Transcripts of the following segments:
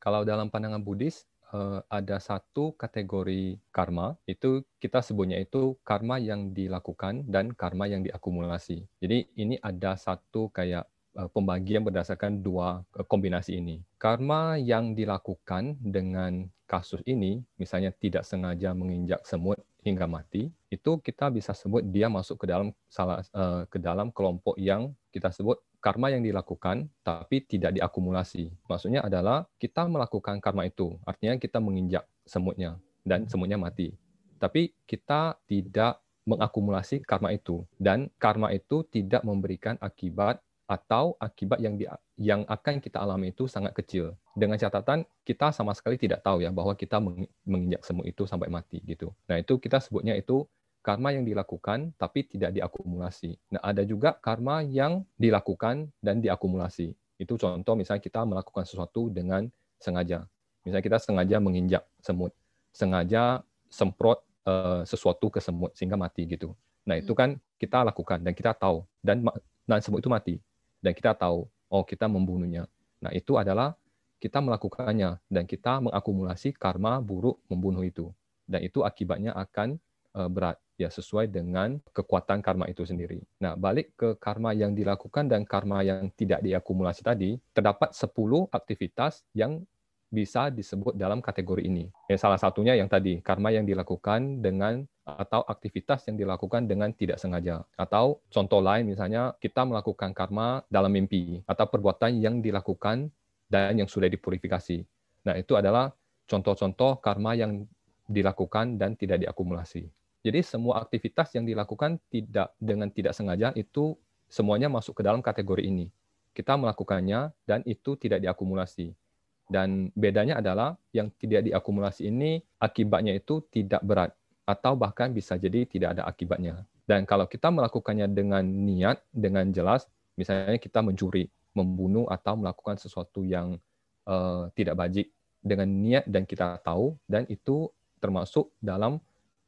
Kalau dalam pandangan Buddhis, ada satu kategori karma, itu kita sebutnya itu karma yang dilakukan dan karma yang diakumulasi. Jadi ini ada satu kayak pembagian berdasarkan dua kombinasi ini. Karma yang dilakukan dengan kasus ini, misalnya tidak sengaja menginjak semut hingga mati, itu kita bisa sebut dia masuk ke dalam kelompok yang kita sebut karma yang dilakukan tapi tidak diakumulasi. Maksudnya adalah kita melakukan karma itu, artinya kita menginjak semutnya dan semutnya mati. Tapi kita tidak mengakumulasi karma itu, dan karma itu tidak memberikan akibat, atau akibat yang akan kita alami itu sangat kecil. Dengan catatan kita sama sekali tidak tahu ya bahwa kita menginjak semut itu sampai mati gitu. Nah, itu kita sebutnya itu karma yang dilakukan tapi tidak diakumulasi. Nah, ada juga karma yang dilakukan dan diakumulasi. Itu contoh misalnya kita melakukan sesuatu dengan sengaja. Misalnya kita sengaja menginjak semut, sengaja semprot sesuatu ke semut sehingga mati gitu. Nah, itu kan kita lakukan dan kita tahu, dan semut itu mati dan kita tahu, oh kita membunuhnya. Nah, itu adalah kita melakukannya dan kita mengakumulasi karma buruk membunuh itu. Dan itu akibatnya akan berat, ya sesuai dengan kekuatan karma itu sendiri. Nah, balik ke karma yang dilakukan dan karma yang tidak diakumulasi tadi, terdapat 10 aktivitas yang bisa disebut dalam kategori ini. Salah satunya yang tadi, karma yang dilakukan dengan atau aktivitas yang dilakukan dengan tidak sengaja. Atau contoh lain misalnya kita melakukan karma dalam mimpi atau perbuatan yang dilakukan dan yang sudah dipurifikasi. Nah, itu adalah contoh-contoh karma yang dilakukan dan tidak diakumulasi. Jadi semua aktivitas yang dilakukan dengan tidak sengaja itu semuanya masuk ke dalam kategori ini. Kita melakukannya dan itu tidak diakumulasi. Dan bedanya adalah yang tidak diakumulasi ini akibatnya itu tidak berat atau bahkan bisa jadi tidak ada akibatnya. Dan kalau kita melakukannya dengan niat, dengan jelas, misalnya kita mencuri, membunuh atau melakukan sesuatu yang tidak baik dengan niat dan kita tahu, dan itu termasuk dalam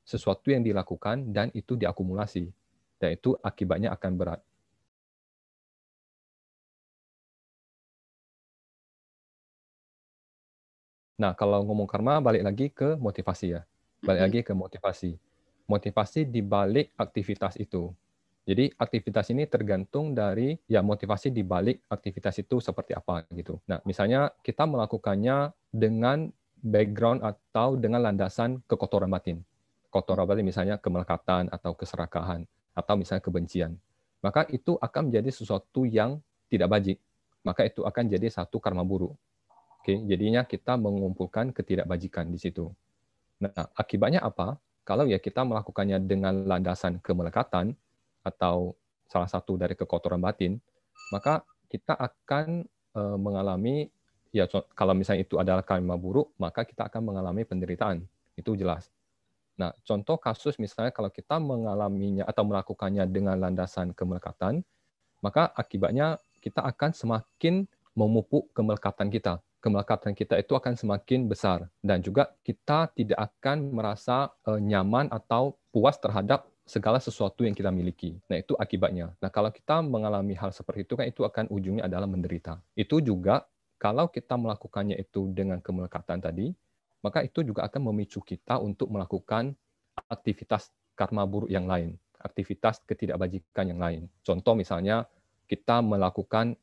sesuatu yang dilakukan dan itu diakumulasi. Dan itu akibatnya akan berat. Nah, kalau ngomong karma, balik lagi ke motivasi ya. Balik Mm-mm. lagi ke motivasi. Motivasi di balik aktivitas itu. Jadi aktivitas ini tergantung dari ya motivasi di balik aktivitas itu seperti apa gitu. Nah, misalnya kita melakukannya dengan background atau dengan landasan kekotoran batin. Kotoran batin misalnya kemelekatan atau keserakahan atau misalnya kebencian. Maka itu akan menjadi sesuatu yang tidak baik. Maka itu akan jadi satu karma buruk. Oke, jadinya kita mengumpulkan ketidakbajikan di situ. Nah, akibatnya apa? Kalau ya kita melakukannya dengan landasan kemelekatan atau salah satu dari kekotoran batin, maka kita akan mengalami, ya kalau misalnya itu adalah karma buruk, maka kita akan mengalami penderitaan. Itu jelas. Nah, contoh kasus misalnya kalau kita mengalaminya atau melakukannya dengan landasan kemelekatan, maka akibatnya kita akan semakin memupuk kemelekatan kita. Kemelekatan kita itu akan semakin besar dan juga kita tidak akan merasa nyaman atau puas terhadap segala sesuatu yang kita miliki. Nah, itu akibatnya. Nah, kalau kita mengalami hal seperti itu kan itu akan ujungnya adalah menderita. Itu juga kalau kita melakukannya itu dengan kemelekatan tadi, maka itu juga akan memicu kita untuk melakukan aktivitas karma buruk yang lain, aktivitas ketidakbajikan yang lain. Contoh misalnya kita melakukan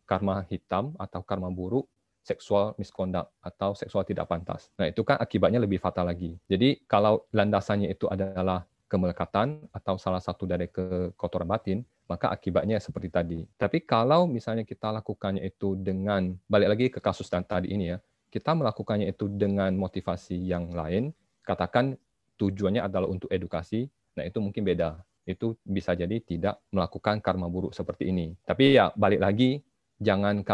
karma hitam atau karma buruk, seksual misconduct atau seksual tidak pantas. Nah, itu kan akibatnya lebih fatal lagi. Jadi kalau landasannya itu adalah kemelekatan atau salah satu dari kekotoran batin, maka akibatnya seperti tadi. Tapi kalau misalnya kita lakukannya itu dengan, balik lagi ke kasus yang tadi ini ya, kita melakukannya itu dengan motivasi yang lain, katakan tujuannya adalah untuk edukasi, nah itu mungkin beda. Itu bisa jadi tidak melakukan karma buruk seperti ini. Tapi ya balik lagi, jangan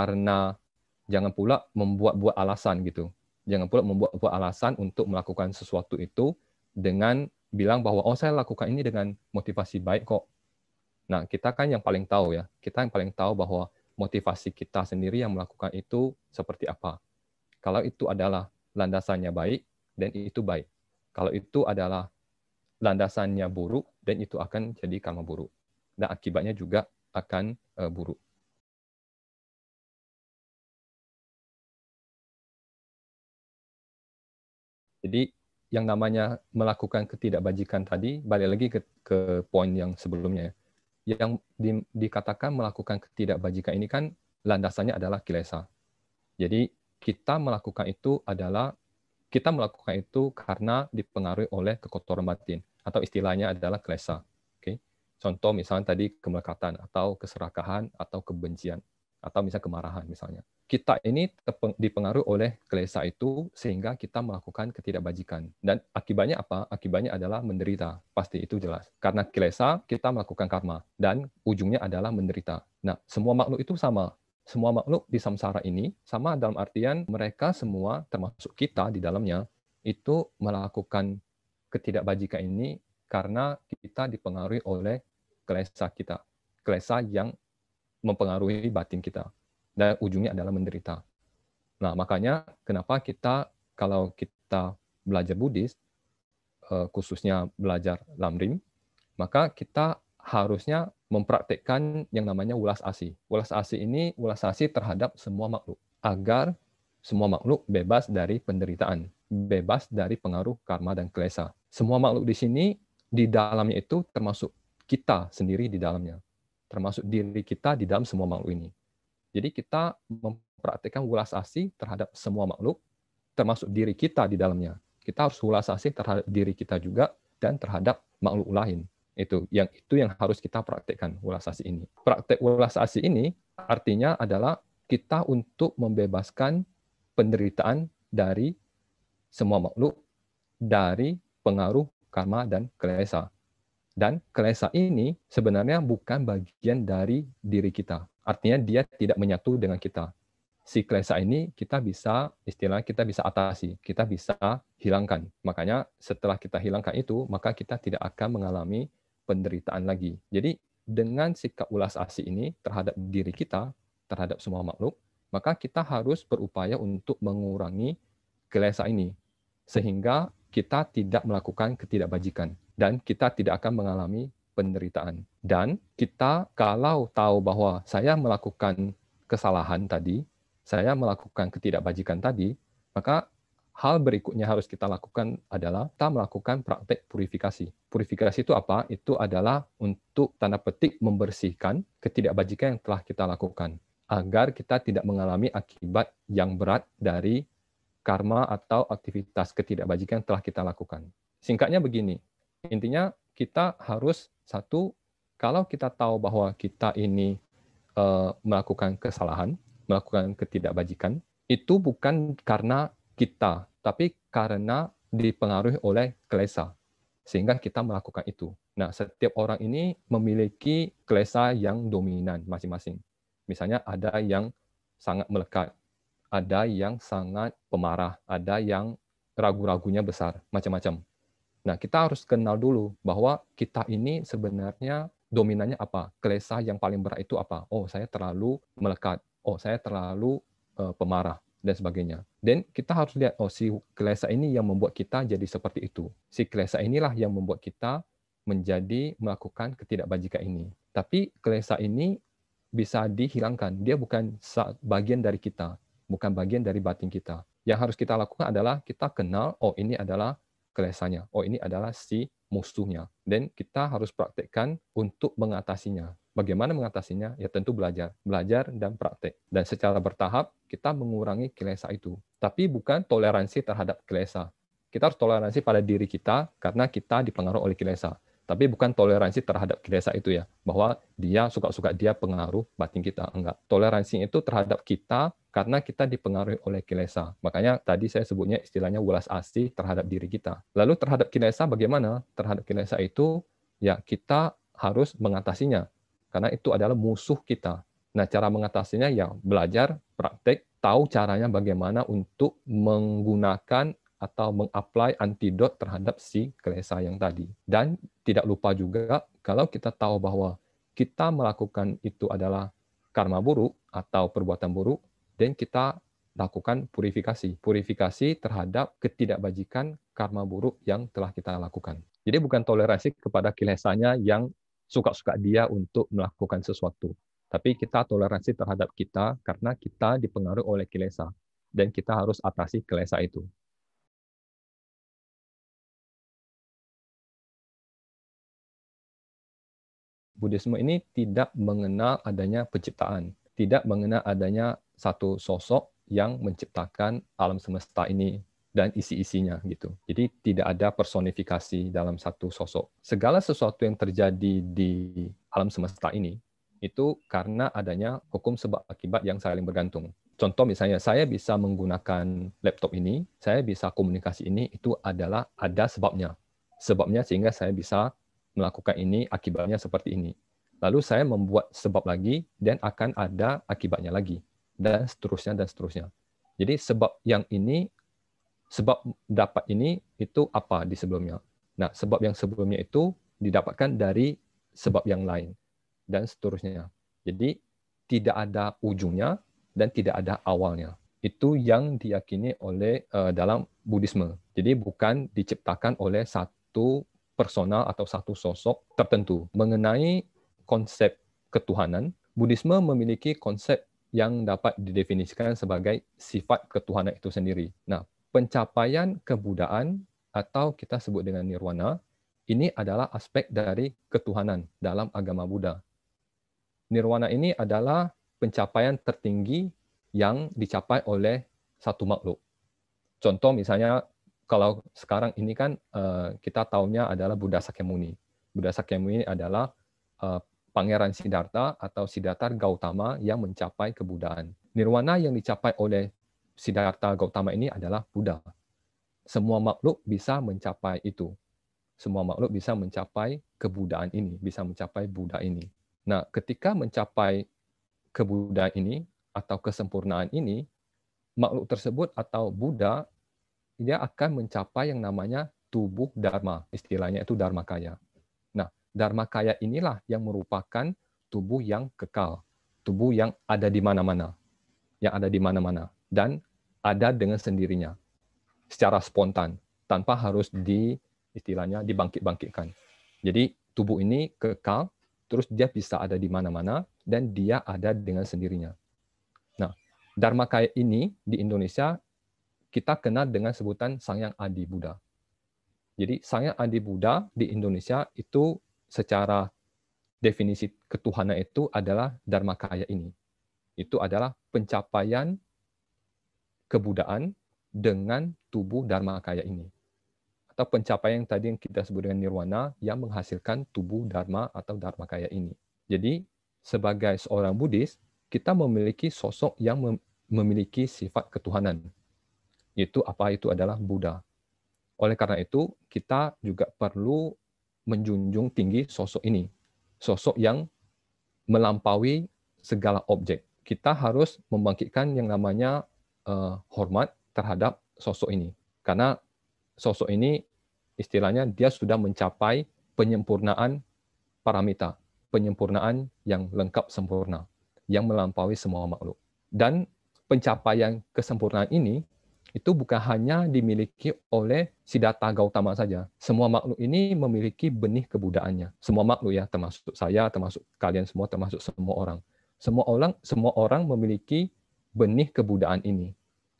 pula membuat-buat alasan gitu. Jangan pula membuat-buat alasan untuk melakukan sesuatu itu dengan bilang bahwa oh saya lakukan ini dengan motivasi baik kok. Nah, kita kan yang paling tahu ya. Kita yang paling tahu bahwa motivasi kita sendiri yang melakukan itu seperti apa. Kalau itu adalah landasannya baik, dan itu baik. Kalau itu adalah landasannya buruk, dan itu akan jadi karma buruk. Dan akibatnya juga akan buruk. Jadi yang namanya melakukan ketidakbajikan tadi, balik lagi ke poin yang sebelumnya. Yang dikatakan melakukan ketidakbajikan ini kan landasannya adalah kilesa. Jadi kita melakukan itu karena dipengaruhi oleh kekotoran batin, atau istilahnya adalah kilesa. Oke. Contoh misalnya tadi kemelekatan atau keserakahan atau kebencian atau misalnya kemarahan misalnya. Kita ini dipengaruhi oleh kilesa itu sehingga kita melakukan ketidakbajikan. Dan akibatnya apa? Akibatnya adalah menderita. Pasti itu jelas. Karena kilesa kita melakukan karma dan ujungnya adalah menderita. Nah, semua makhluk itu sama. Semua makhluk di samsara ini sama dalam artian mereka semua termasuk kita di dalamnya itu melakukan ketidakbajikan ini karena kita dipengaruhi oleh klesa kita. Klesa yang mempengaruhi batin kita. Dan ujungnya adalah menderita. Nah, makanya kenapa kalau kita belajar Buddhis, khususnya belajar Lamrim, maka kita harusnya mempraktekkan yang namanya ulas asih. Ulas asih ini ulas asih terhadap semua makhluk, agar semua makhluk bebas dari penderitaan, bebas dari pengaruh karma dan klesa. Semua makhluk di sini, di dalamnya itu termasuk kita sendiri di dalamnya, termasuk diri kita di dalam semua makhluk ini. Jadi kita mempraktekkan ulas asih terhadap semua makhluk, termasuk diri kita di dalamnya. Kita harus ulas asih terhadap diri kita juga dan terhadap makhluk lain. Itu yang harus kita praktekkan ulas asih ini. Praktek ulas asih ini artinya adalah kita untuk membebaskan penderitaan dari semua makhluk dari pengaruh karma dan klesa. Dan klesa ini sebenarnya bukan bagian dari diri kita. Artinya dia tidak menyatu dengan kita. Si klesa ini kita bisa atasi, kita bisa hilangkan. Makanya setelah kita hilangkan itu, maka kita tidak akan mengalami penderitaan lagi. Jadi dengan sikap ulas asih ini terhadap diri kita, terhadap semua makhluk, maka kita harus berupaya untuk mengurangi klesa ini. Sehingga kita tidak melakukan ketidakbajikan. Dan kita tidak akan mengalami penderitaan. Dan kita kalau tahu bahwa saya melakukan kesalahan tadi, saya melakukan ketidakbajikan tadi, maka hal berikutnya harus kita lakukan adalah kita melakukan praktek purifikasi. Purifikasi itu apa? Itu adalah untuk tanda petik membersihkan ketidakbajikan yang telah kita lakukan agar kita tidak mengalami akibat yang berat dari karma atau aktivitas ketidakbajikan yang telah kita lakukan. Singkatnya begini, intinya kita harus kalau kita tahu bahwa kita ini melakukan kesalahan, melakukan ketidakbajikan, itu bukan karena kita, tapi karena dipengaruhi oleh klesa, sehingga kita melakukan itu. Nah, setiap orang ini memiliki klesa yang dominan masing-masing. Misalnya ada yang sangat melekat, ada yang sangat pemarah, ada yang ragu-ragunya besar, macam-macam. Nah, kita harus kenal dulu bahwa kita ini sebenarnya dominannya apa? Klesa yang paling berat itu apa? Oh, saya terlalu melekat. Oh, saya terlalu pemarah dan sebagainya. Dan kita harus lihat, oh, si klesa ini yang membuat kita jadi seperti itu. Si klesa inilah yang membuat kita menjadi melakukan ketidakbajikan ini. Tapi klesa ini bisa dihilangkan. Dia bukan bagian dari kita, bukan bagian dari batin kita. Yang harus kita lakukan adalah kita kenal, oh, ini adalah kelesanya. Oh, ini adalah si musuhnya. Dan kita harus praktekkan untuk mengatasinya. Bagaimana mengatasinya? Ya tentu belajar. Belajar dan praktek. Dan secara bertahap kita mengurangi kilesa itu. Tapi bukan toleransi terhadap kilesa. Kita harus toleransi pada diri kita karena kita dipengaruhi oleh kilesa. Tapi bukan toleransi terhadap kilesa itu ya. Bahwa dia suka-suka dia pengaruh batin kita. Enggak. Toleransi itu terhadap kita karena kita dipengaruhi oleh kilesa. Makanya tadi saya sebutnya istilahnya welas asih terhadap diri kita. Lalu terhadap kilesa bagaimana? Terhadap kilesa itu ya kita harus mengatasinya. Karena itu adalah musuh kita. Nah, cara mengatasinya ya belajar, praktek, tahu caranya bagaimana untuk menggunakan atau mengapply antidot terhadap si kilesa yang tadi. Dan tidak lupa juga kalau kita tahu bahwa kita melakukan itu adalah karma buruk atau perbuatan buruk, dan kita lakukan purifikasi. Purifikasi terhadap ketidakbajikan karma buruk yang telah kita lakukan. Jadi bukan toleransi kepada kilesanya yang suka-suka dia untuk melakukan sesuatu. Tapi kita toleransi terhadap kita karena kita dipengaruhi oleh kilesa. Dan kita harus atasi kilesa itu. Buddhisme ini tidak mengenal adanya penciptaan, tidak mengenal adanya satu sosok yang menciptakan alam semesta ini dan isi-isinya gitu. Jadi tidak ada personifikasi dalam satu sosok. Segala sesuatu yang terjadi di alam semesta ini itu karena adanya hukum sebab akibat yang saling bergantung. Contoh misalnya, saya bisa menggunakan laptop ini, saya bisa komunikasi ini, itu adalah ada sebabnya. Sebabnya sehingga saya bisa melakukan ini, akibatnya seperti ini. Lalu saya membuat sebab lagi, dan akan ada akibatnya lagi. Dan seterusnya, dan seterusnya. Jadi sebab yang ini, sebab dapat ini, itu apa di sebelumnya. Nah, sebab yang sebelumnya itu didapatkan dari sebab yang lain. Dan seterusnya. Jadi tidak ada ujungnya, dan tidak ada awalnya. Itu yang diyakini oleh dalam Buddhisme. Jadi bukan diciptakan oleh satu personal atau satu sosok tertentu. Mengenai konsep ketuhanan, Buddhisme memiliki konsep yang dapat didefinisikan sebagai sifat ketuhanan itu sendiri. Nah, pencapaian kebudaan atau kita sebut dengan nirwana, ini adalah aspek dari ketuhanan dalam agama Buddha. Nirwana ini adalah pencapaian tertinggi yang dicapai oleh satu makhluk. Contoh misalnya kalau sekarang ini kan kita tahunya adalah Buddha Sakyamuni. Buddha Sakyamuni adalah Pangeran Siddhartha atau Siddhartha Gautama yang mencapai kebudaan. Nirwana yang dicapai oleh Siddhartha Gautama ini adalah Buddha. Semua makhluk bisa mencapai itu. Semua makhluk bisa mencapai kebudaan ini, bisa mencapai Buddha ini. Nah, ketika mencapai kebudayaan ini atau kesempurnaan ini, makhluk tersebut atau Buddha, dia akan mencapai yang namanya tubuh Dharma. Istilahnya itu Dharmakaya. Nah, Dharmakaya inilah yang merupakan tubuh yang kekal. Tubuh yang ada di mana-mana. Yang ada di mana-mana. Dan ada dengan sendirinya. Secara spontan. Tanpa harus istilahnya dibangkit-bangkitkan. Jadi, tubuh ini kekal, terus dia bisa ada di mana-mana, dan dia ada dengan sendirinya. Nah, Dharmakaya ini di Indonesia, kita kenal dengan sebutan Sangyang Adi Buddha. Jadi, Sangyang Adi Buddha di Indonesia itu secara definisi ketuhanan itu adalah Dharmakaya ini. Itu adalah pencapaian kebudaan dengan tubuh Dharmakaya ini. Atau pencapaian yang tadi yang kita sebut dengan nirwana yang menghasilkan tubuh dharma atau dharmakaya ini. Jadi sebagai seorang Buddhis, kita memiliki sosok yang memiliki sifat ketuhanan. Itu apa? Itu adalah Buddha. Oleh karena itu, kita juga perlu menjunjung tinggi sosok ini. Sosok yang melampaui segala objek. Kita harus membangkitkan yang namanya hormat terhadap sosok ini. Karena sosok ini istilahnya dia sudah mencapai penyempurnaan paramita, penyempurnaan yang lengkap sempurna, yang melampaui semua makhluk. Dan pencapaian kesempurnaan ini itu bukan hanya dimiliki oleh Siddhartha Gautama saja. Semua makhluk ini memiliki benih kebudaannya. Semua makhluk ya, termasuk saya, termasuk kalian semua, termasuk semua orang. Semua orang memiliki benih kebudaan ini.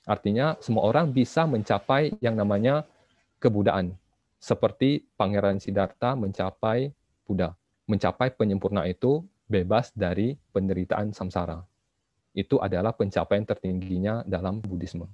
Artinya semua orang bisa mencapai yang namanya kebudaan. Seperti Pangeran Siddhartha mencapai Buddha. Mencapai penyempurnaan itu bebas dari penderitaan samsara. Itu adalah pencapaian tertingginya dalam Buddhisme.